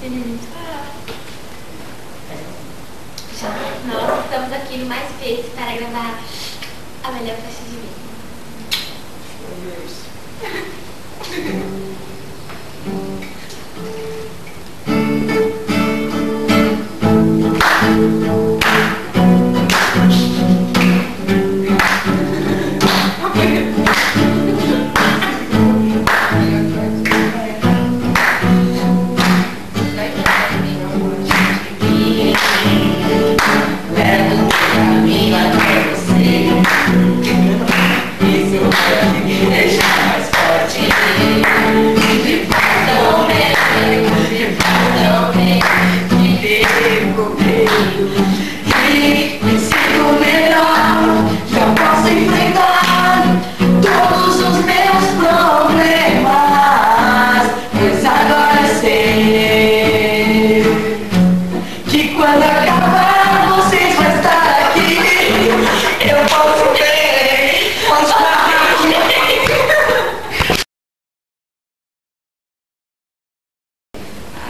Já nós estamos aqui no Mais Vezes para gravar a melhor festa de vida.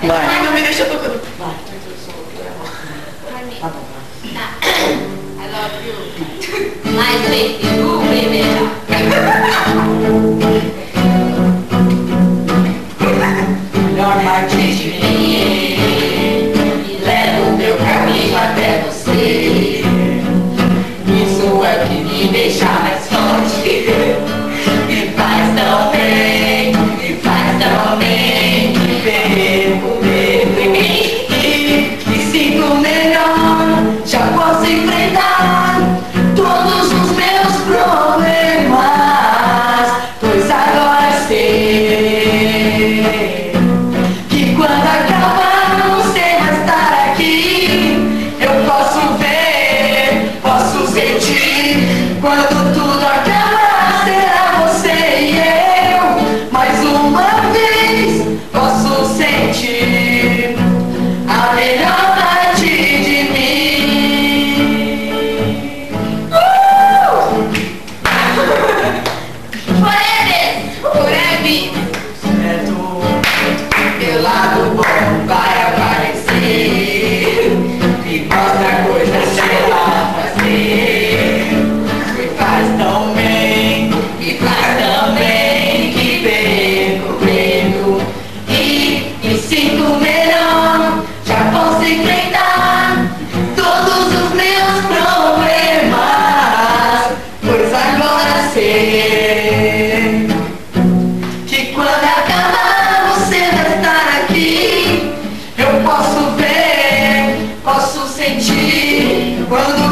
Vai. Ai, não me deixa tocando. Vai. Tá bom, vai. Tá. I love you. Mais vezes, baby. Melhor parte de mim, me leva o meu caminho até você. Isso é que me deixa mais forte. Me faz tão bem, me faz tão bem. Perco medo em mim e me sinto melhor. Já posso enfrentar todos os meus problemas, pois agora sei que quando acabar você vai estar aqui. Eu posso ver, posso sentir. Quando tudo acabar será você e eu. Mais uma vez posso sentir a melhor parte de mim. Forever. Certo, teu lado bom vai aparecer. Me mostra coisas pra ela fazer. Me faz tão bem, me faz tão bem que perco medo e me sinto melhor. Já posso enfrentar todos os meus problemas, pois agora sei que quando acabar você vai estar aqui. Eu posso ver, posso sentir. Quando